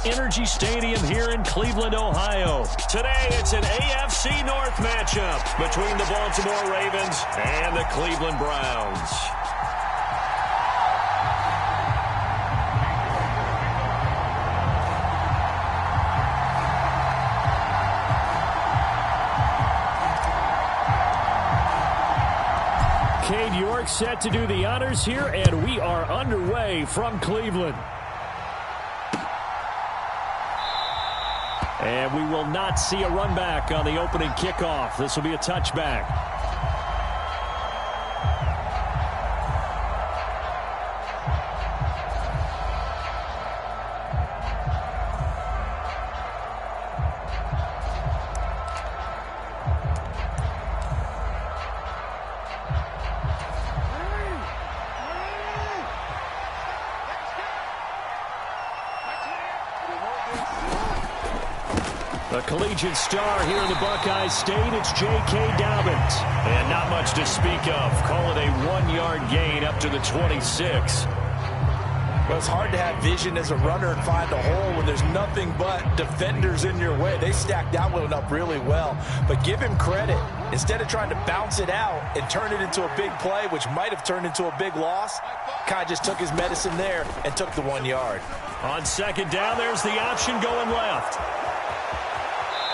Energy Stadium here in Cleveland, Ohio. Today, it's an AFC North matchup between the Baltimore Ravens and the Cleveland Browns. Cade York set to do the honors here, and we are underway from Cleveland. And we will not see a run back on the opening kickoff. This will be a touchback. A collegiate star here in the Buckeye State, it's J.K. Dobbins. And not much to speak of. Call it a 1-yard gain up to the 26. Well, it's hard to have vision as a runner and find a hole when there's nothing but defenders in your way. They stacked that one up really well. But give him credit. Instead of trying to bounce it out and turn it into a big play, which might have turned into a big loss, kind of just took his medicine there and took the 1 yard. On second down, there's the option going left.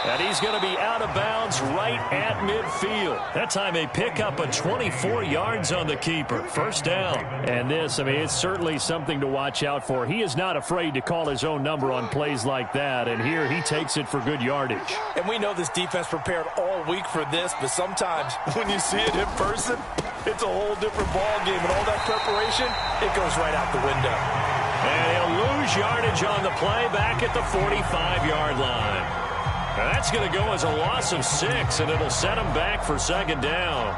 And he's going to be out of bounds right at midfield. That time a pickup of 24 yards on the keeper. First down. And this, I mean, it's certainly something to watch out for. He is not afraid to call his own number on plays like that. And here he takes it for good yardage. And we know this defense prepared all week for this, but sometimes when you see it in person, it's a whole different ball game. And all that preparation, it goes right out the window. And he'll lose yardage on the play back at the 45-yard line. Now that's going to go as a loss of 6, and it'll set him back for second down.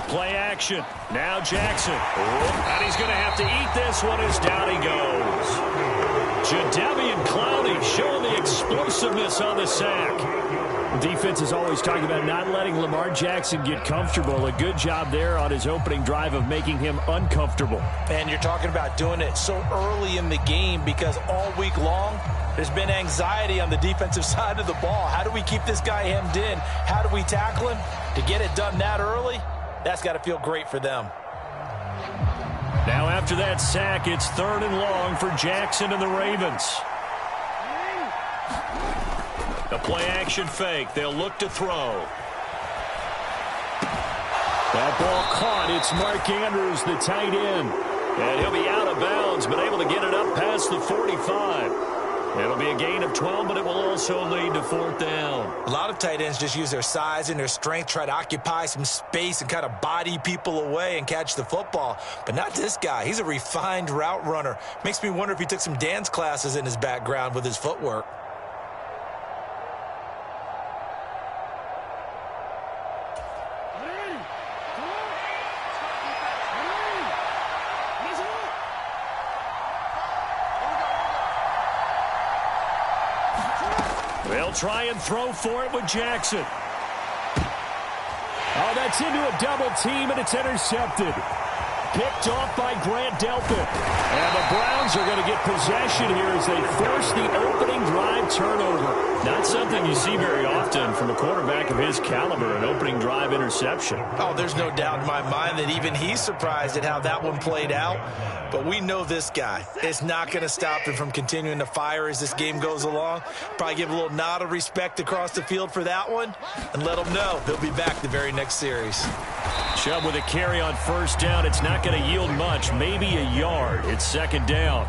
Play action. Now Jackson. And he's going to have to eat this one as down he goes. Jadeveon Clowney showing the explosiveness on the sack. Defense is always talking about not letting Lamar Jackson get comfortable. A good job there on his opening drive of making him uncomfortable. And you're talking about doing it so early in the game because all week long there's been anxiety on the defensive side of the ball. How do we keep this guy hemmed in? How do we tackle him? To get it done that early, that's got to feel great for them. Now after that sack, it's 3rd and long for Jackson and the Ravens. A play-action fake. They'll look to throw. That ball caught. It's Mark Andrews, the tight end. And he'll be out of bounds, but able to get it up past the 45. It'll be a gain of 12, but it will also lead to 4th down. A lot of tight ends just use their size and their strength, try to occupy some space and kind of body people away and catch the football. But not this guy. He's a refined route runner. Makes me wonder if he took some dance classes in his background with his footwork. They'll try and throw for it with Jackson. Oh, that's into a double team, and it's intercepted. Picked off by Grant Delpit. And the Browns are going to get possession here as they force the opening drive turnover. Not something you see very often from a quarterback of his caliber, an opening drive interception. Oh, there's no doubt in my mind that even he's surprised at how that one played out. But we know this guy is not going to stop him from continuing to fire as this game goes along. Probably give a little nod of respect across the field for that one and let him know he'll be back the very next series. Chubb with a carry on first down. It's not going to yield much, maybe a yard. It's second down.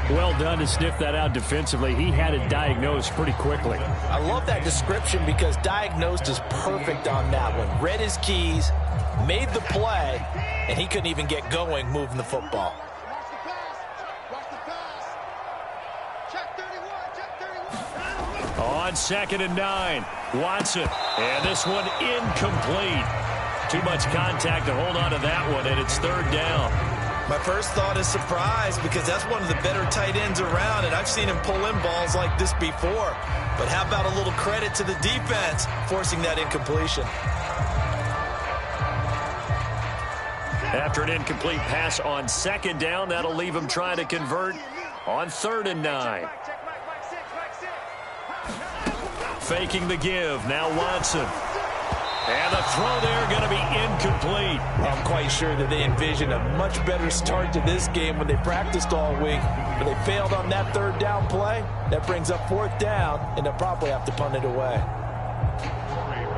Well done to sniff that out defensively. He had it diagnosed pretty quickly. I love that description because diagnosed is perfect on that one. Read his keys, made the play, and he couldn't even get going moving the football. On 2nd and 9, Watson. And this one incomplete. Too much contact to hold on to that one, and it's 3rd down. My first thought is surprise because that's one of the better tight ends around, and I've seen him pull in balls like this before. But how about a little credit to the defense forcing that incompletion? After an incomplete pass on second down, that'll leave him trying to convert on 3rd and 9. Faking the give. Now Watson. And the throw there going to be incomplete. I'm quite sure that they envisioned a much better start to this game when they practiced all week. But they failed on that 3rd down play. That brings up 4th down, and they'll probably have to punt it away.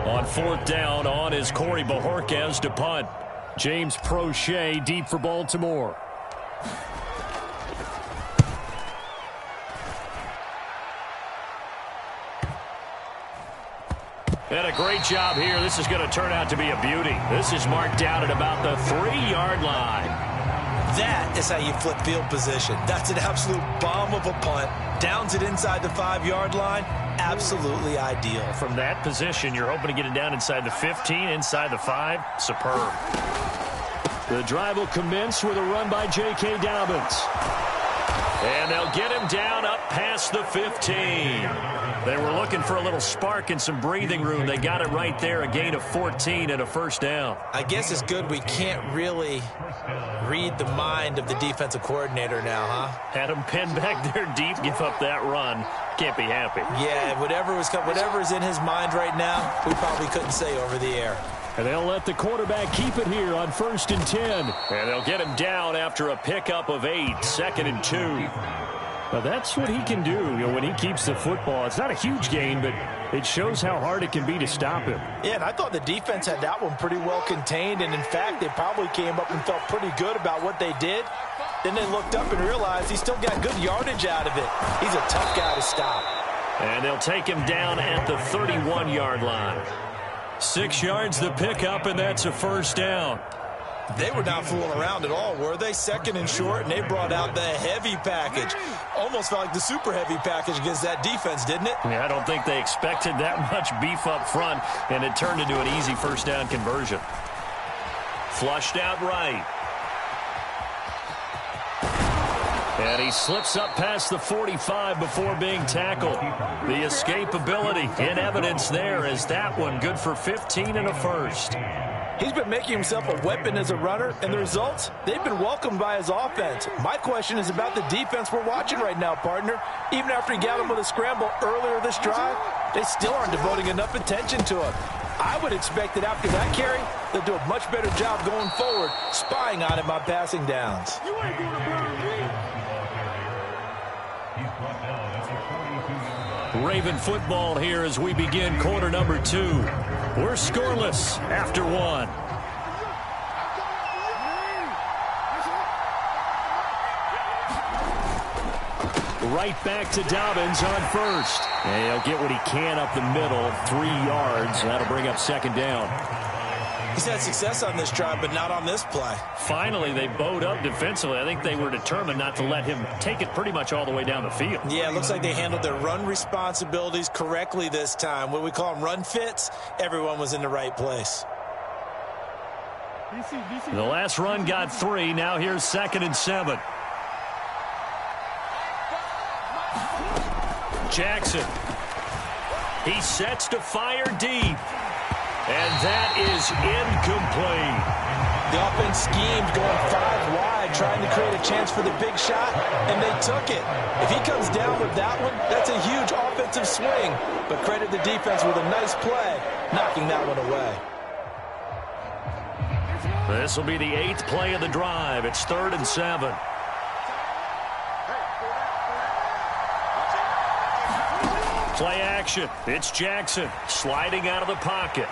On 4th down, on is Corey Bojorquez to punt. James Prochet deep for Baltimore. And a great job here. This is going to turn out to be a beauty. This is marked down at about the 3-yard line. That is how you flip field position. That's an absolute bomb of a punt. Downs it inside the 5-yard line. Absolutely ideal. From that position, you're hoping to get it down inside the 15, inside the 5. Superb. The drive will commence with a run by J.K. Dobbins. And they'll get him down up past the 15. They were looking for a little spark and some breathing room. They got it right there, a gain of 14 and a 1st down. I guess it's good we can't really read the mind of the defensive coordinator now, huh? Had him pinned back there deep, give up that run. Can't be happy. Yeah, whatever's in his mind right now, we probably couldn't say over the air. And they'll let the quarterback keep it here on 1st and 10. And they'll get him down after a pickup of 8, 2nd and 2. Well, that's what he can do, when he keeps the football. It's not a huge gain, but it shows how hard it can be to stop him. Yeah, and I thought the defense had that one pretty well contained, and in fact, they probably came up and felt pretty good about what they did. Then they looked up and realized he still got good yardage out of it. He's a tough guy to stop. And they'll take him down at the 31-yard line. 6 yards the pickup, and that's a 1st down. They were not fooling around at all, were they? 2nd and short, and they brought out the heavy package. Almost felt like the super heavy package against that defense, didn't it? Yeah, I don't think they expected that much beef up front, and it turned into an easy 1st down conversion. Flushed out right. And he slips up past the 45 before being tackled. The escapability in evidence there as that one good for 15 and a 1st. He's been making himself a weapon as a runner, and the results, they've been welcomed by his offense. My question is about the defense we're watching right now, partner. Even after he got him with a scramble earlier this drive, they still aren't devoting enough attention to him. I would expect that after that carry, they'll do a much better job going forward, spying on him on passing downs. Raven football here as we begin quarter number 2. We're scoreless after 1. Right back to Dobbins on 1st. And he'll get what he can up the middle, 3 yards. That'll bring up 2nd down. He's had success on this drive, but not on this play. Finally, they bowed up defensively. I think they were determined not to let him take it pretty much all the way down the field. Yeah, it looks like they handled their run responsibilities correctly this time. What we call them run fits, everyone was in the right place. The last run got 3. Now here's 2nd and 7. Jackson. He sets to fire deep. And that is incomplete. The offense schemed going 5 wide, trying to create a chance for the big shot, and they took it. If he comes down with that one, that's a huge offensive swing. But credit the defense with a nice play, knocking that one away. This will be the 8th play of the drive. It's 3rd and 7. Play action. It's Jackson sliding out of the pocket.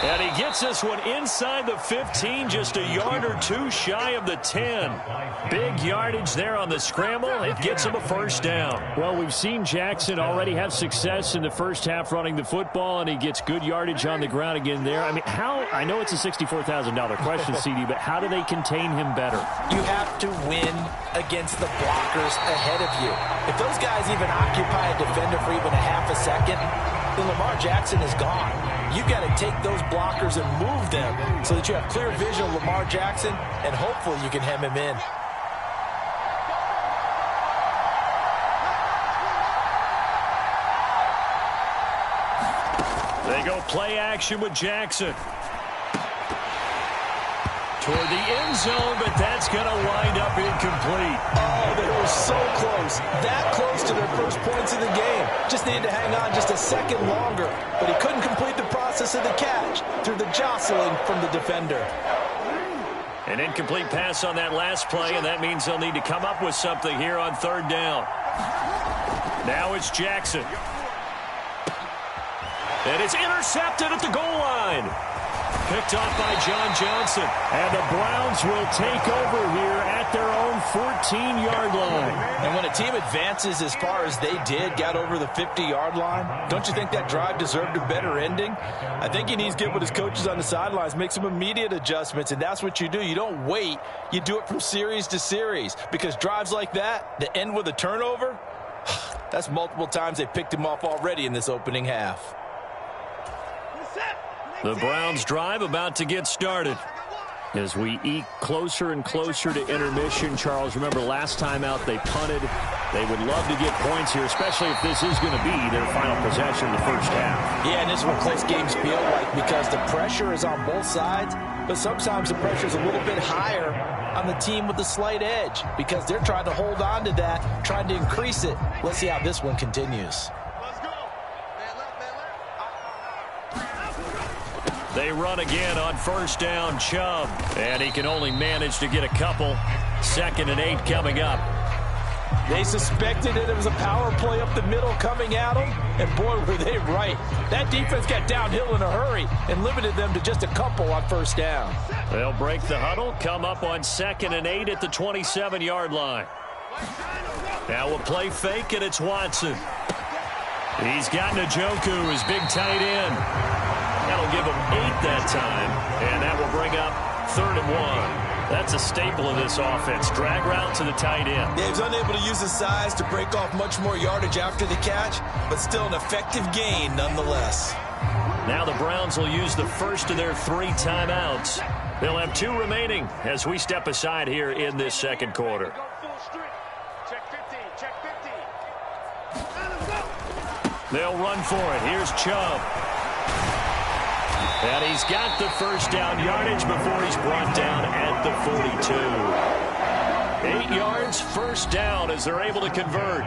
And he gets this one inside the 15, just a yard or 2 shy of the 10. Big yardage there on the scramble. It gets him a 1st down. Well, we've seen Jackson already have success in the first half running the football, and he gets good yardage on the ground again there. I mean, I know it's a $64,000 question, CD, but how do they contain him better? You have to win against the blockers ahead of you. If those guys even occupy a defender for even a half a second, then Lamar Jackson is gone. You've got to take those blockers and move them so that you have clear vision of Lamar Jackson, and hopefully you can hem him in. They go play action with Jackson. Toward the end zone, but that's going to wind up incomplete. Oh, they were so close. That close to their first points in the game. Just needed to hang on just a second longer. But he couldn't complete the process of the catch through the jostling from the defender. An incomplete pass on that last play, and that means they'll need to come up with something here on third down. Now it's Jackson. And it's intercepted at the goal line. Picked off by John Johnson. And the Browns will take over here at their own 14-yard line. And when a team advances as far as they did, got over the 50-yard line, don't you think that drive deserved a better ending? I think he needs to get with his coaches on the sidelines, make some immediate adjustments, and that's what you do. You don't wait. You do it from series to series, because drives like that end with a turnover, that's multiple times they picked him off already in this opening half. The Browns drive about to get started. As we eke closer and closer to intermission, Charles, remember last time out they punted. They would love to get points here, especially if this is going to be their final possession in the first half. Yeah, and this is what close games feel like, because the pressure is on both sides, but sometimes the pressure is a little bit higher on the team with the slight edge, because they're trying to hold on to that, trying to increase it. Let's see how this one continues. They run again on first down, Chubb. And he can only manage to get a couple. 2nd and 8 coming up. They suspected it was a power play up the middle coming at them. And boy, were they right. That defense got downhill in a hurry and limited them to just a couple on first down. They'll break the huddle, come up on 2nd and 8 at the 27-yard line. Now we'll play fake, and it's Watson. He's got Njoku, his big tight end. That'll give him 8 that time, and that will bring up 3rd and 1. That's a staple of this offense. Drag route to the tight end. Yeah, he's unable to use his size to break off much more yardage after the catch, but still an effective gain nonetheless. Now the Browns will use the first of their 3 timeouts. They'll have 2 remaining as we step aside here in this second quarter. They'll run for it. Here's Chubb. And he's got the first down yardage before he's brought down at the 42. 8 yards, first down as they're able to convert.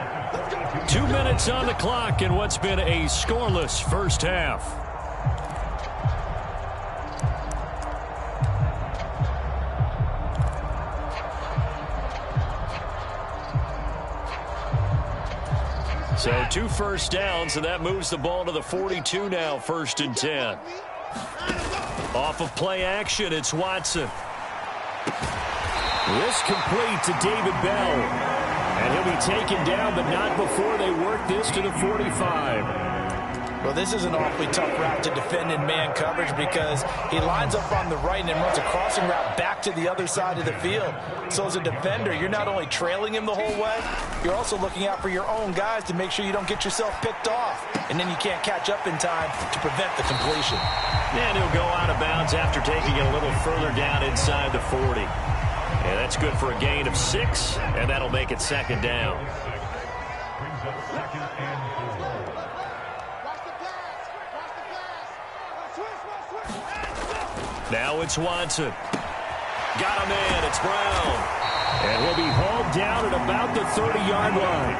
2 minutes on the clock in what's been a scoreless first half. So 2 first downs, and that moves the ball to the 42 now, 1st and 10. Off of play action, it's Watson. This complete to David Bell. And he'll be taken down, but not before they work this to the 45. Well, this is an awfully tough route to defend in man coverage, because he lines up on the right and then runs a crossing route back to the other side of the field. So as a defender, you're not only trailing him the whole way, you're also looking out for your own guys to make sure you don't get yourself picked off. And then you can't catch up in time to prevent the completion. And he'll go out of bounds after taking it a little further down inside the 40. And that's good for a gain of 6, and that'll make it 2nd down. Now it's Watson. Got a man. It's Brown. And he'll be hauled down at about the 30-yard line.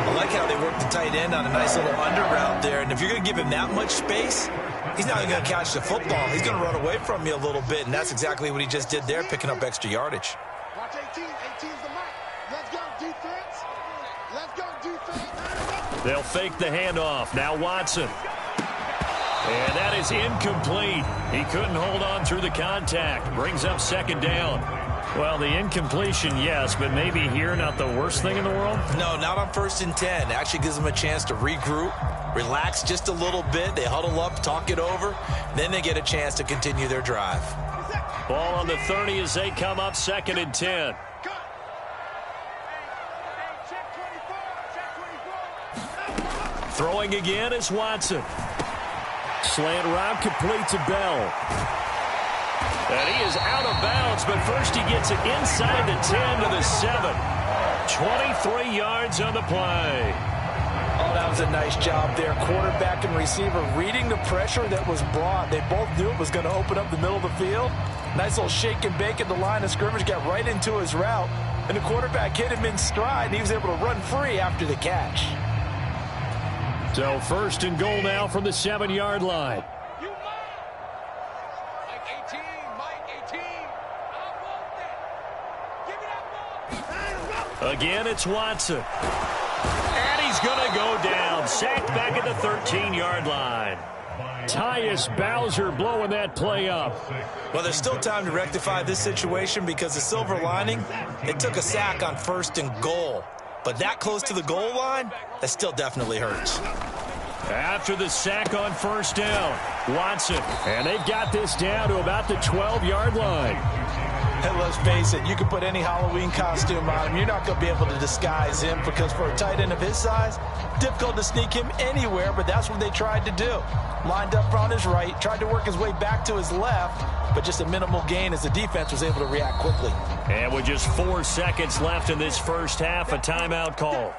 I like how they work the tight end on a nice little under route there. And if you're going to give him that much space, he's not going to catch the football. He's going to run away from you a little bit, and that's exactly what he just did there, picking up extra yardage. Watch 18. 18's the mark. Let's go, defense. Let's go, defense. They'll fake the handoff. Now Watson. And that is incomplete. He couldn't hold on through the contact. Brings up 2nd down. Well, the incompletion, yes, but maybe here not the worst thing in the world? No, not on 1st and 10. Actually gives them a chance to regroup, relax just a little bit. They huddle up, talk it over. Then they get a chance to continue their drive. Ball on the 30 as they come up 2nd and 10. Throwing again is Watson. Slant route complete to Bell. And he is out of bounds, but first he gets it inside the 10 to the 7. 23 yards on the play. Oh, that was a nice job there. Quarterback and receiver reading the pressure that was brought. They both knew it was going to open up the middle of the field. Nice little shake and bake at the line of scrimmage. Got right into his route. And the quarterback hit him in stride, and he was able to run free after the catch. So first and goal now from the 7-yard line. Again, it's Watson. And he's going to go down. Sacked back at the 13-yard line. Tyus Bowser blowing that play up. Well, there's still time to rectify this situation because the silver lining, it took a sack on first and goal. But that close to the goal line, that still definitely hurts. After the sack on first down, Watson. And they've got this down to about the 12-yard line. And let's face it, you can put any Halloween costume on him. You're not going to be able to disguise him because for a tight end of his size, difficult to sneak him anywhere, but that's what they tried to do. Lined up on his right, tried to work his way back to his left, but just a minimal gain as the defense was able to react quickly. And with just 4 seconds left in this first half, a timeout call.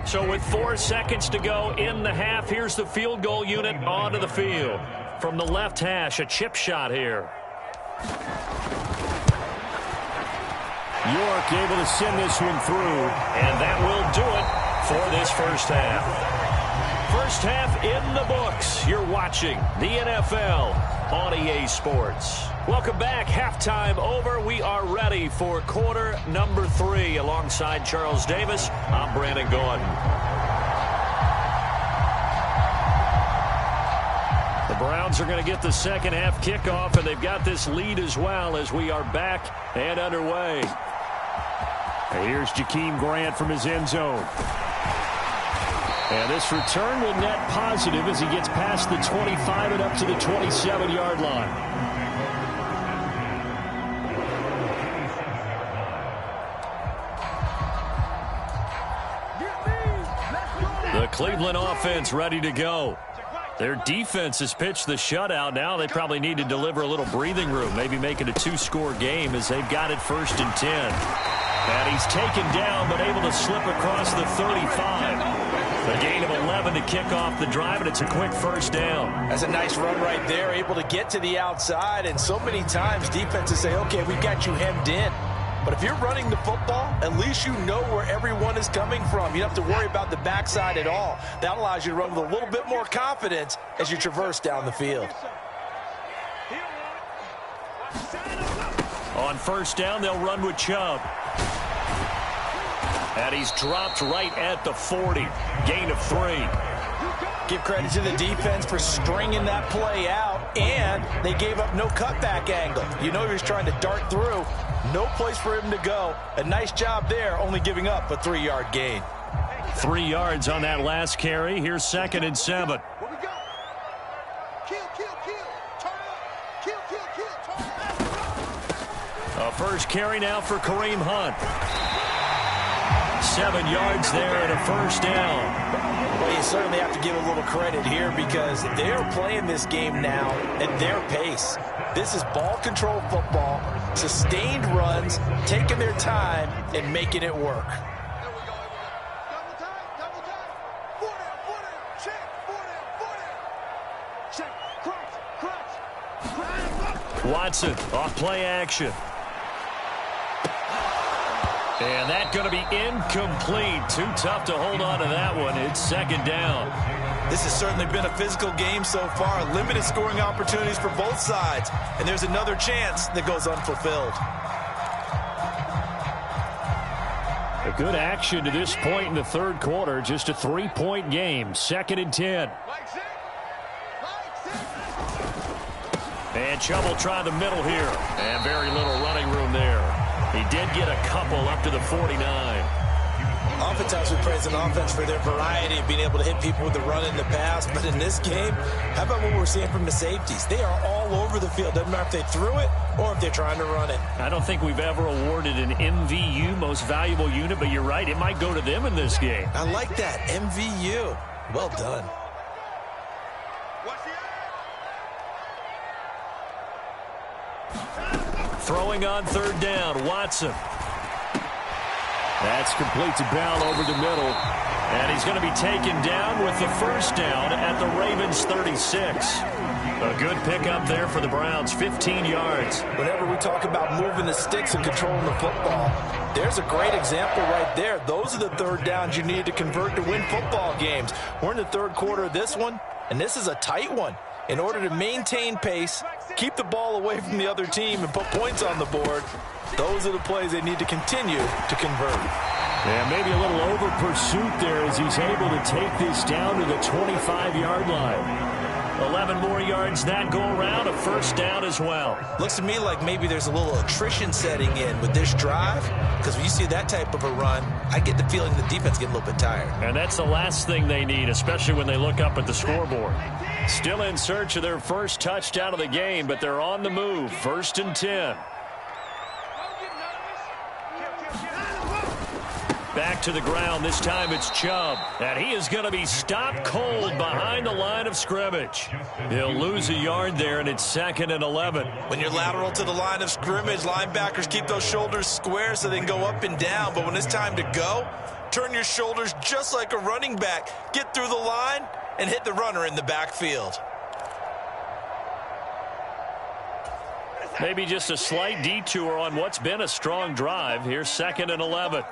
So with 4 seconds to go in the half, here's the field goal unit onto the field. From the left hash, a chip shot here. York able to send this one through, and that will do it for this first half. First half in the books. You're watching the NFL on EA Sports. Welcome back. Halftime over. We are ready for quarter number 3. Alongside Charles Davis, I'm Brandon Gordon. The Browns are going to get the second half kickoff, and they've got this lead as well as we are back and underway. Here's Jakeem Grant from his end zone. And this return will net positive as he gets past the 25 and up to the 27-yard line. The Cleveland offense ready to go. Their defense has pitched the shutout. Now they probably need to deliver a little breathing room, maybe make it a 2-score game as they've got it first and 10. And he's taken down but able to slip across the 35. A gain of 11 to kick off the drive, and it's a quick first down. That's a nice run right there, able to get to the outside. And so many times defenses say, okay, we've got you hemmed in. But if you're running the football, at least you know where everyone is coming from. You don't have to worry about the backside at all. That allows you to run with a little bit more confidence as you traverse down the field. On first down, they'll run with Chubb. And he's dropped right at the 40. Gain of 3. Give credit to the defense for stringing that play out, and they gave up no cutback angle. You know he was trying to dart through. No place for him to go. A nice job there, only giving up a 3-yard gain. 3 yards on that last carry. Here's 2nd and 7. Where we go? Kill, kill, kill. Turn up. Kill, kill, kill. Turn up. A first carry now for Kareem Hunt. 7 yards there and a first down. Well, you certainly have to give a little credit here because they're playing this game now at their pace. This is ball control football, sustained runs, taking their time and making it work. There we go. Double time, double time. 4 down, check. 4 down, check. Crunch. Watson off play action. And that's going to be incomplete. Too tough to hold on to that one. It's 2nd down. This has certainly been a physical game so far. Limited scoring opportunities for both sides. And there's another chance that goes unfulfilled. A good action to this point in the third quarter. Just a 3-point game. 2nd and 10. And Chubb will try the middle here. And very little running room there. He did get a couple up to the 49. Oftentimes we praise an offense for their variety of being able to hit people with the run in the pass. But in this game, how about what we're seeing from the safeties? They are all over the field. Doesn't matter if they threw it or if they're trying to run it. I don't think we've ever awarded an MVU, most valuable unit, but you're right. It might go to them in this game. I like that. MVU. Well done. Throwing on third down, Watson. That's complete to Bell over the middle. And he's going to be taken down with the first down at the Ravens 36. A good pickup there for the Browns, 15 yards. Whenever we talk about moving the sticks and controlling the football, there's a great example right there. Those are the third downs you need to convert to win football games. We're in the third quarter of this one, and this is a tight one. In order to maintain pace, keep the ball away from the other team, and put points on the board, those are the plays they need to continue to convert. Yeah, maybe a little over pursuit there as he's able to take this down to the 25-yard line. 11 more yards that go around, a first down as well. Looks to me like maybe there's a little attrition setting in with this drive, because when you see that type of a run, I get the feeling the defense getting a little bit tired. And that's the last thing they need, especially when they look up at the scoreboard. Still in search of their first touchdown of the game, but they're on the move. 1st and 10. Back to the ground. This time it's Chubb. And he is going to be stopped cold behind the line of scrimmage. He'll lose a yard there, and it's 2nd and 11. When you're lateral to the line of scrimmage, linebackers keep those shoulders square so they can go up and down. But when it's time to go, turn your shoulders just like a running back. Get through the line and hit the runner in the backfield. Maybe just a slight detour on what's been a strong drive. Here's 2nd and 11.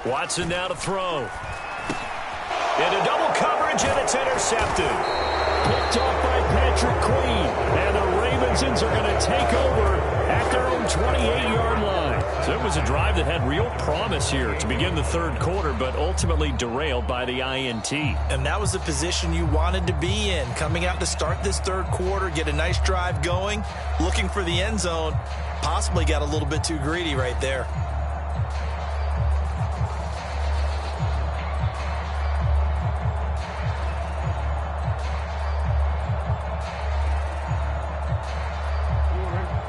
Watson now to throw. Into double coverage, and it's intercepted. Picked off by Patrick Queen. And the Ravensons are going to take over at their own 28-yard line. So it was a drive that had real promise here to begin the third quarter, but ultimately derailed by the INT. And that was the position you wanted to be in. Coming out to start this third quarter, get a nice drive going, looking for the end zone. Possibly got a little bit too greedy right there.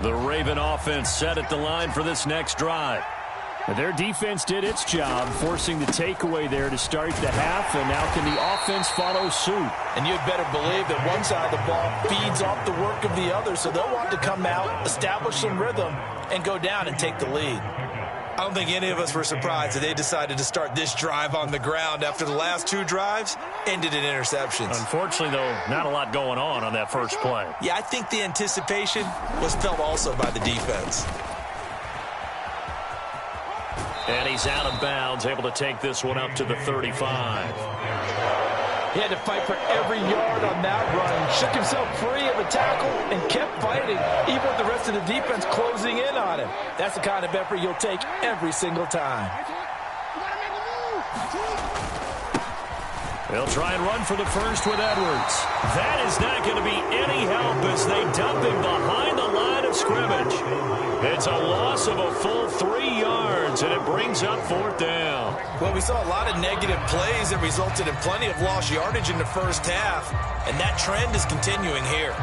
The Raven offense set at the line for this next drive. Their defense did its job, forcing the takeaway there to start the half, and now can the offense follow suit? And you'd better believe that one side of the ball feeds off the work of the other, so they'll want to come out, establish some rhythm, and go down and take the lead. I don't think any of us were surprised that they decided to start this drive on the ground after the last two drives ended in interceptions. Unfortunately, though, not a lot going on that first play. Yeah, I think the anticipation was felt also by the defense. And he's out of bounds, able to take this one up to the 35. He had to fight for every yard on that run. Shook himself free of a tackle and kept fighting, even with the rest of the defense closing in on him. That's the kind of effort you'll take every single time. They'll try and run for the first with Edwards. That is not going to be any help as they dump him behind the line of scrimmage. It's a loss of a full 3 yards, and it brings up 4th down. Well, we saw a lot of negative plays that resulted in plenty of lost yardage in the first half, and that trend is continuing here.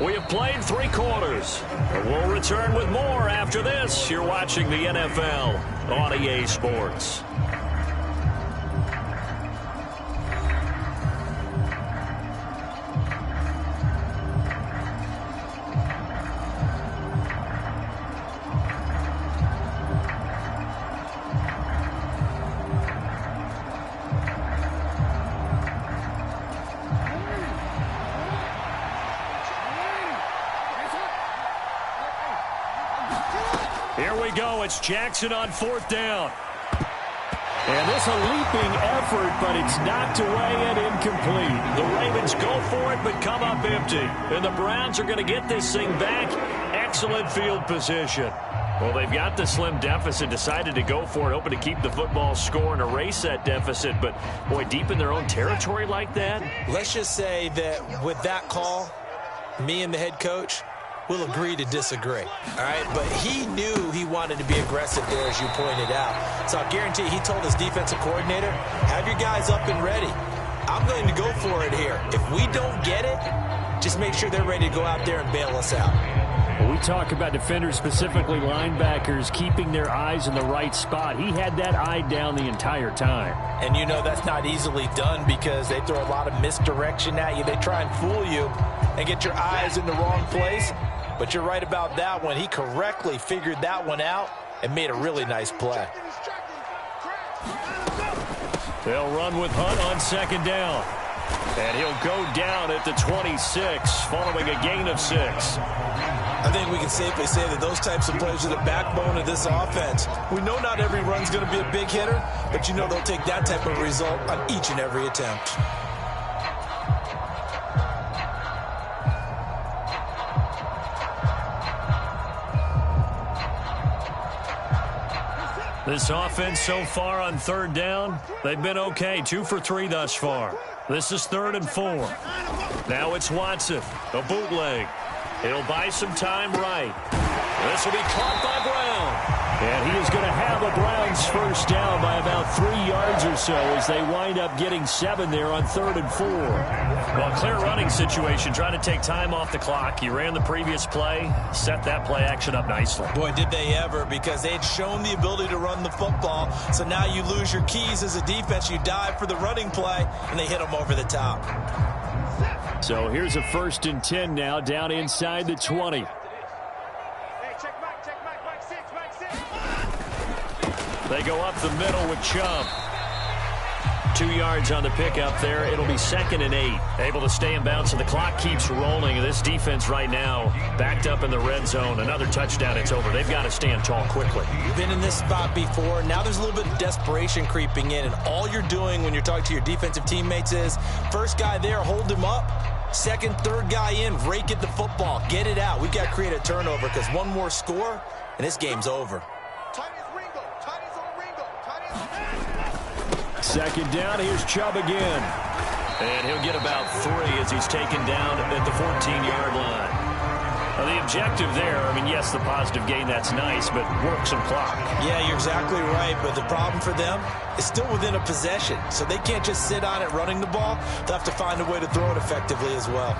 We have played 3 quarters. We'll return with more after this. You're watching the NFL on EA Sports. Here we go. It's Jackson on 4th down. And this a leaping effort, but it's knocked away and incomplete. The Ravens go for it, but come up empty. And the Browns are going to get this thing back. Excellent field position. Well, they've got the slim deficit, decided to go for it, hoping to keep the football score and erase that deficit. But, boy, deep in their own territory like that? Let's just say that with that call, me and the head coach will agree to disagree, all right? But he knew he wanted to be aggressive there, as you pointed out. So I guarantee he told his defensive coordinator, have your guys up and ready. I'm going to go for it here. If we don't get it, just make sure they're ready to go out there and bail us out. Well, we talk about defenders, specifically linebackers, keeping their eyes in the right spot. He had that eye down the entire time. And you know that's not easily done because they throw a lot of misdirection at you. They try and fool you and get your eyes in the wrong place. But you're right about that one. He correctly figured that one out and made a really nice play. They'll run with Hunt on second down. And he'll go down at the 26, following a gain of 6. I think we can safely say that those types of plays are the backbone of this offense. We know not every run's going to be a big hitter, but you know they'll take that type of result on each and every attempt. This offense so far on third down, they've been okay. 2 for 3 thus far. This is 3rd and 4. Now it's Watson, a bootleg. He'll buy some time right. This will be caught by Brown. And he is going to have a Browns first down by about 3 yards or so as they wind up getting 7 there on 3rd and 4. Well, clear running situation, trying to take time off the clock. He ran the previous play, set that play action up nicely. Boy, did they ever, because they had shown the ability to run the football. So now you lose your keys as a defense. You dive for the running play, and they hit them over the top. So here's a 1st and 10 now, down inside the 20. They go up the middle with Chubb. 2 yards on the pickup there. It'll be 2nd and 8. Able to stay in bounds, so the clock keeps rolling. And this defense right now backed up in the red zone. Another touchdown, it's over. They've got to stand tall quickly. Been in this spot before. Now there's a little bit of desperation creeping in. And all you're doing when you're talking to your defensive teammates is, first guy there, hold him up. Second, third guy in, rake at the football. Get it out. We've got to create a turnover because one more score, and this game's over. 2nd down, here's Chubb again. And he'll get about 3 as he's taken down at the 14-yard line. Now, the objective there, I mean, yes, the positive gain, that's nice, but work some clock. Yeah, you're exactly right, but the problem for them is still within a possession. So they can't just sit on it running the ball. They'll have to find a way to throw it effectively as well.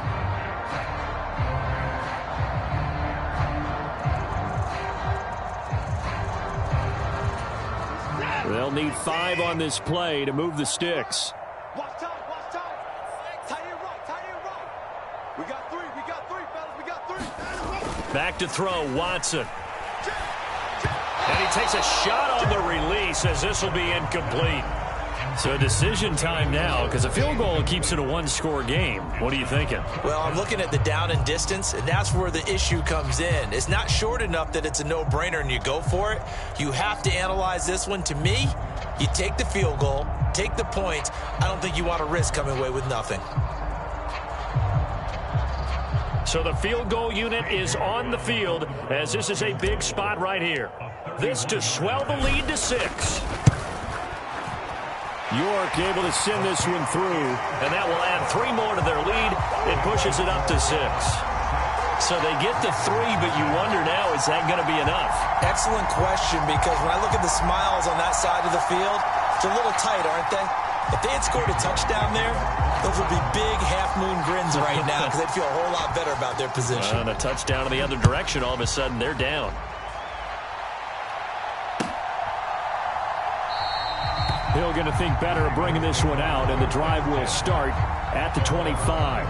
They'll need 5 on this play to move the sticks. Watch time. Tight end right. We got 3, fellas, we got 3. Back to throw, Watson. And he takes a shot on the release as this will be incomplete. So decision time now, because a field goal keeps it a 1-score game. What are you thinking? Well, I'm looking at the down and distance, and that's where the issue comes in. It's not short enough that it's a no-brainer and you go for it. You have to analyze this one. To me, you take the field goal, take the points. I don't think you want to risk coming away with nothing. So the field goal unit is on the field as this is a big spot right here. This to swell the lead to 6. York able to send this one through, and that will add 3 more to their lead. It pushes it up to 6. So they get to 3, but you wonder now, is that going to be enough? Excellent question, because when I look at the smiles on that side of the field, it's a little tight, aren't they? If they had scored a touchdown there, those would be big half-moon grins right now because they'd feel a whole lot better about their position. And a touchdown in the other direction, all of a sudden they're down. Hill going to think better of bringing this one out, and the drive will start at the 25.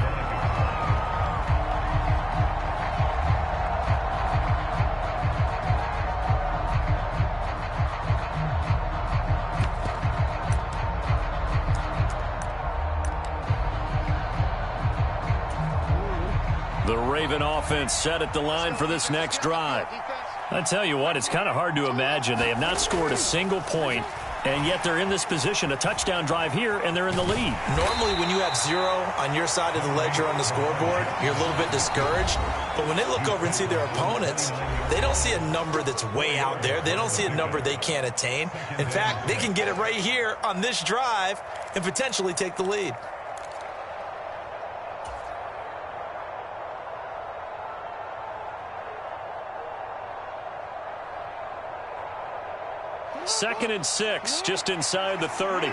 The Raven offense set at the line for this next drive. I tell you what, it's kind of hard to imagine. They have not scored a single point And yet they're in this position, a touchdown drive here, and they're in the lead. Normally when you have 0 on your side of the ledger on the scoreboard, you're a little bit discouraged. But when they look over and see their opponents, they don't see a number that's way out there. They don't see a number they can't attain. In fact, they can get it right here on this drive and potentially take the lead. Second and 6, just inside the 30.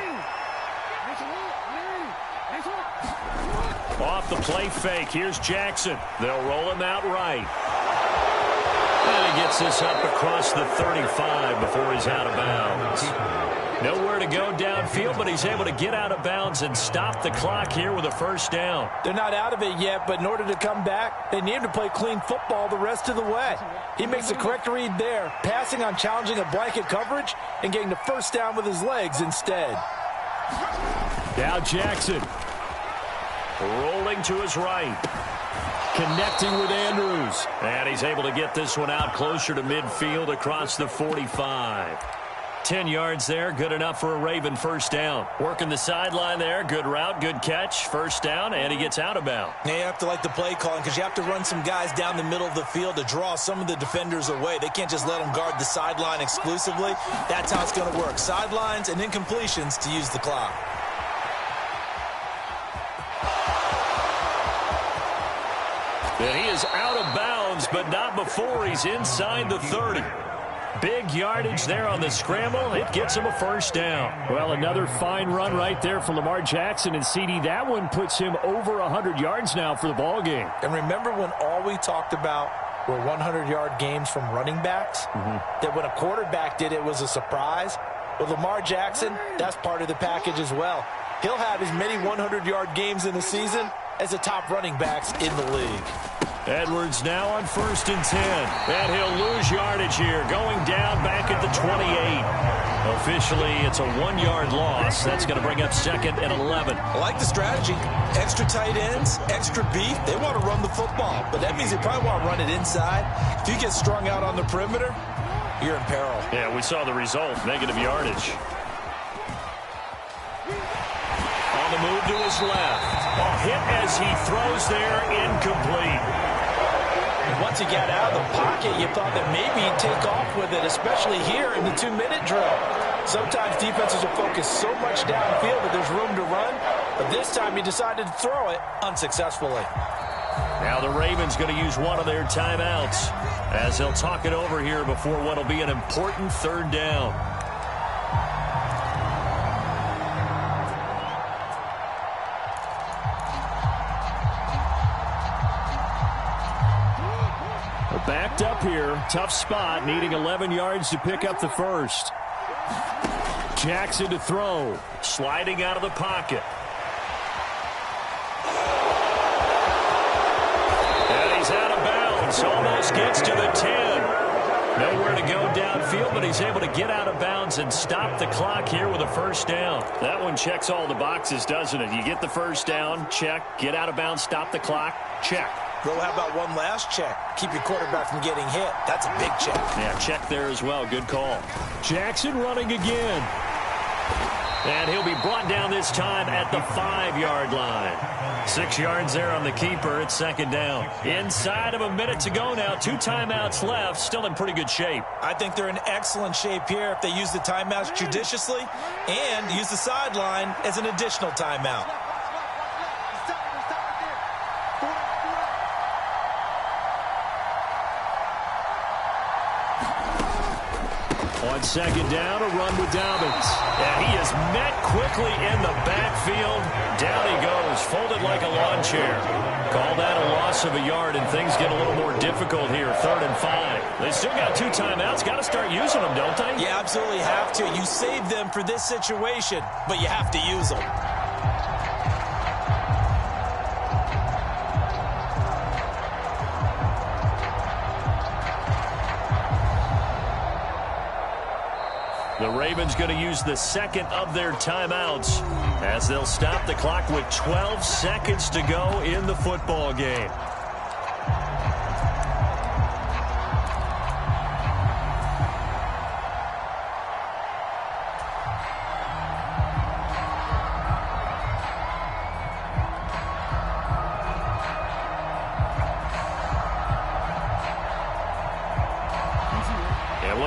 Off the play fake, here's Jackson. They'll roll him out right. And he gets this up across the 35 before he's out of bounds. Nowhere to go downfield, but he's able to get out of bounds and stop the clock here with a first down. They're not out of it yet, but in order to come back, they need him to play clean football the rest of the way. He makes the correct read there, passing on challenging a blanket coverage and getting the first down with his legs instead. Now Jackson. Rolling to his right. Connecting with Andrews. And he's able to get this one out closer to midfield across the 45. 10 yards there, good enough for a Raven first down. Working the sideline there, good route, good catch, first down, and he gets out of bounds. Now you have to like the play calling because you have to run some guys down the middle of the field to draw some of the defenders away. They can't just let them guard the sideline exclusively. That's how it's going to work. Sidelines and incompletions to use the clock. And he is out of bounds, but not before he's inside the 30. Big yardage there on the scramble. It gets him a first down. Well, another fine run right there for Lamar Jackson. And CD, that one puts him over 100 yards now for the ball game. And remember when all we talked about were 100-yard games from running backs? That when a quarterback did it was a surprise? Well, Lamar Jackson, that's part of the package as well. He'll have as many 100-yard games in the season as the top running backs in the league. Edwards now on 1st and 10. And he'll lose yardage here, going down back at the 28. Officially, it's a 1-yard loss. That's going to bring up 2nd and 11. I like the strategy. Extra tight ends, extra beef. They want to run the football, but that means they probably want to run it inside. If you get strung out on the perimeter, you're in peril. Yeah, we saw the result, negative yardage. On the move to his left. A hit as he throws there, incomplete. Once he got out of the pocket, you thought that maybe he'd take off with it, especially here in the 2-minute drill. Sometimes defenses will focus so much downfield that there's room to run, but this time he decided to throw it unsuccessfully. Now the Ravens going to use one of their timeouts as they'll talk it over here before what will be an important 3rd down. Backed up here, tough spot, needing 11 yards to pick up the first. Jackson to throw, sliding out of the pocket. And he's out of bounds, almost gets to the 10. Nowhere to go downfield, but he's able to get out of bounds and stop the clock here with a first down. That one checks all the boxes, doesn't it? You get the first down, check, get out of bounds, stop the clock, check. Bro, how about one last check? Keep your quarterback from getting hit. That's a big check. Yeah, check there as well. Good call. Jackson running again. And he'll be brought down this time at the 5-yard line. 6 yards there on the keeper. It's 2nd down. Inside of a minute to go now. 2 timeouts left. Still in pretty good shape. I think they're in excellent shape here if they use the timeouts judiciously and use the sideline as an additional timeout. On 2nd down, a run with Dobbins. And he is met quickly in the backfield. Down he goes, folded like a lawn chair. Call that a loss of a yard, and things get a little more difficult here. 3rd and 5. They still got 2 timeouts. Got to start using them, don't they? You absolutely have to. You save them for this situation, but you have to use them. The Ravens going to use the 2nd of their timeouts as they'll stop the clock with 12 seconds to go in the football game.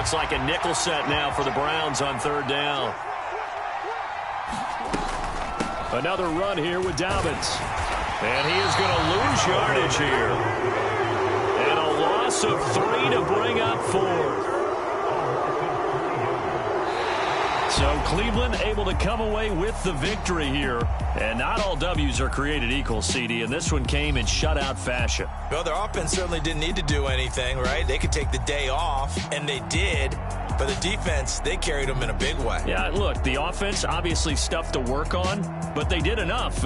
Looks like a nickel set now for the Browns on third down. Another run here with Dobbins. And he is going to lose yardage here. And a loss of 3 to bring up 4. So Cleveland able to come away with the victory here. And not all W's are created equal, CD, and this one came in shutout fashion. Well, their offense certainly didn't need to do anything, right? They could take the day off, and they did. But the defense, they carried them in a big way. Yeah, look, the offense, obviously stuff to work on, but they did enough.